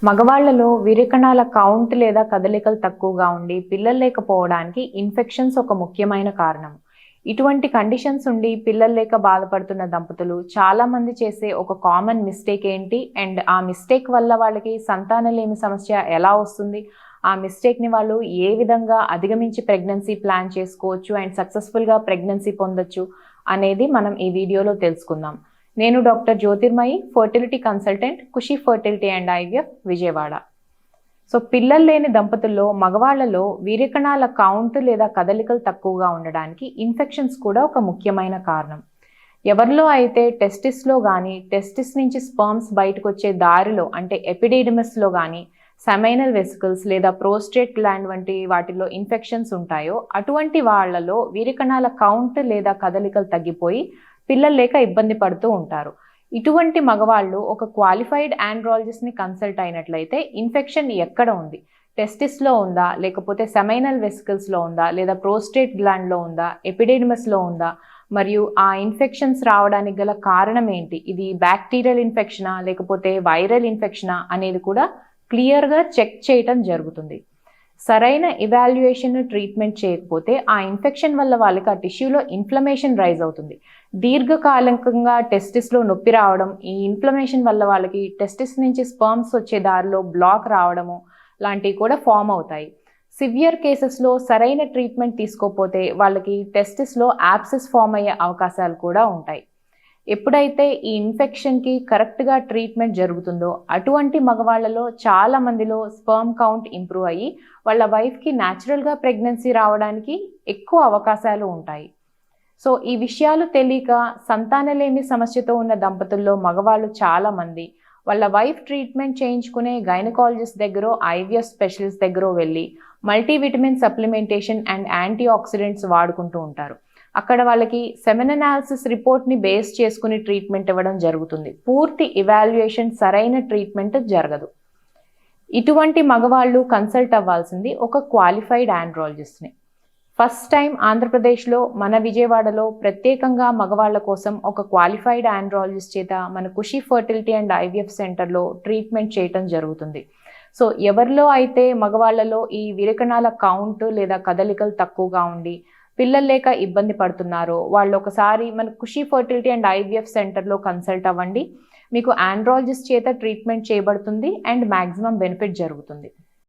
మగవాళ్లలో వీర్యకణాల count లేదా కదలికలు తక్కువగా ఉండి పిల్లలు లేకపోవడానికి ఇన్ఫెక్షన్స్ ఒక ముఖ్యమైన కారణం. ఇటువంటి కండిషన్స్ ఉండి పిల్లలు లేక బాధపడుతున్న దంపతులు చాలా మంది చేసే ఒక కామన్ మిస్టేక్ ఏంటి అండ్ ఆ మిస్టేక్ వల్ల వాళ్ళకి సంతానలేమి సమస్య ఎలా వస్తుంది, ఆ మిస్టేక్ని వాళ్ళు ఏ విధంగా అధిగమించి ప్రెగ్నెన్సీ ప్లాన్ చేసుకోవచ్చు అండ్ సక్సెస్ఫుల్గా ప్రెగ్నెన్సీ పొందొచ్చు అనేది మనం ఈ వీడియోలో తెలుసుకుందాం. నేను doctor Jyothirmayi, fertility consultant, Khushi fertility and IVF, Vijayawada. So పిల్లలు లేని దంపతుల్లో మగవాళ్లలో వీర్యకణాల కౌంట్ లేదా కదలికలు తక్కువగా ఉండడానికి ఇన్ఫెక్షన్స్ కూడా ఒక ముఖ్యమైన కారణం. ఎవరిలో అయితే టెస్టిస్లో కానీ టెస్టిస్ నుంచి స్పర్మ్స్ బయటకు వచ్చే దారిలో అంటే ఎపిడిడిమస్లో కానీ సెమైనల్ వెసికల్స్ లేదా ప్రోస్టేట్ గ్లాండ్ వంటి వాటిలో ఇన్ఫెక్షన్స్ ఉంటాయో అటువంటి వాళ్లలో వీర్యకణాల కౌంట్ లేదా కదలికలు తగ్గిపోయి పిల్లలు లేక ఇబ్బంది పడుతూ ఉంటారు. ఇటువంటి మగవాళ్ళు ఒక క్వాలిఫైడ్ ఆండ్రాలజిస్ట్ని కన్సల్ట్ అయినట్లయితే ఇన్ఫెక్షన్ ఎక్కడ ఉంది, టెస్టిస్లో ఉందా, లేకపోతే సెమైనల్ వెసికల్స్లో ఉందా, లేదా ప్రోస్టేట్ గ్లాండ్లో ఉందా, ఎపిడిడిమస్లో ఉందా, మరియు ఆ ఇన్ఫెక్షన్స్ రావడానికి గల కారణం ఏంటి, ఇది బ్యాక్టీరియల్ ఇన్ఫెక్షనా లేకపోతే వైరల్ ఇన్ఫెక్షనా అనేది కూడా క్లియర్గా చెక్ చేయటం జరుగుతుంది. సరైన ఇవాల్యుయేషన్ ట్రీట్మెంట్ చేయకపోతే ఆ ఇన్ఫెక్షన్ వల్ల వాళ్ళకి ఆ టిష్యూలో ఇన్ఫ్లమేషన్ రైజ్ అవుతుంది. దీర్ఘకాలికంగా టెస్టిస్లో నొప్పి రావడం, ఈ ఇన్ఫ్లమేషన్ వల్ల వాళ్ళకి టెస్టిస్ నుంచి స్పర్మ్స్ వచ్చే దారిలో బ్లాక్ రావడము లాంటివి కూడా ఫామ్ అవుతాయి. సివియర్ కేసెస్లో సరైన ట్రీట్మెంట్ తీసుకోకపోతే వాళ్ళకి టెస్టిస్లో యాబ్సెస్ ఫామ్ అయ్యే అవకాశాలు కూడా ఉంటాయి. ఎప్పుడైతే ఈ ఇన్ఫెక్షన్కి కరెక్ట్గా ట్రీట్మెంట్ జరుగుతుందో అటువంటి మగవాళ్లలో చాలా మందిలో స్పర్మ్ కౌంట్ ఇంప్రూవ్ అయ్యి వాళ్ళ వైఫ్కి న్యాచురల్గా ప్రెగ్నెన్సీ రావడానికి ఎక్కువ అవకాశాలు ఉంటాయి. సో ఈ విషయాలు తెలియక సంతానలేమి సమస్యతో ఉన్న దంపతుల్లో మగవాళ్ళు చాలా మంది వాళ్ళ వైఫ్ ట్రీట్మెంట్ చేయించుకునే గైనకాలజిస్ట్ దగ్గర, ఐవీఎఫ్ స్పెషలిస్ట్ దగ్గర వెళ్ళి multivitamin supplementation and antioxidants వాడుకుంటూ ఉంటారు. అక్కడ వాళ్ళకి సెమెన్ అనాలిసిస్ రిపోర్ట్ని బేస్ చేసుకుని ట్రీట్మెంట్ ఇవ్వడం జరుగుతుంది. పూర్తి ఇవాల్యుయేషన్, సరైన ట్రీట్మెంట్ జరగదు. ఇటువంటి మగవాళ్ళు కన్సల్ట్ అవ్వాల్సింది ఒక క్వాలిఫైడ్ ఆండ్రాలజిస్ట్ని. ఫస్ట్ టైం ఆంధ్రప్రదేశ్లో మన విజయవాడలో ప్రత్యేకంగా మగవాళ్ళ కోసం ఒక క్వాలిఫైడ్ ఆండ్రాలజిస్ట్ చేత మన ఖుషి ఫర్టిలిటీ అండ్ ఐవీఎఫ్ సెంటర్లో ట్రీట్మెంట్ చేయటం జరుగుతుంది. సో ఎవరిలో అయితే మగవాళ్లలో ఈ వీర్యకణాల కౌంట్ లేదా కదలికలు తక్కువగా ఉండి పిల్లలు లేక ఇబ్బంది పడుతున్నారో వాళ్ళు ఒకసారి మన ఖుషి ఫర్టిలిటీ అండ్ ఐవీఎఫ్ సెంటర్లో కన్సల్ట్ అవ్వండి. మీకు ఆండ్రాలజిస్ట్ చేత ట్రీట్మెంట్ చేయబడుతుంది అండ్ మ్యాక్సిమం బెనిఫిట్ జరుగుతుంది.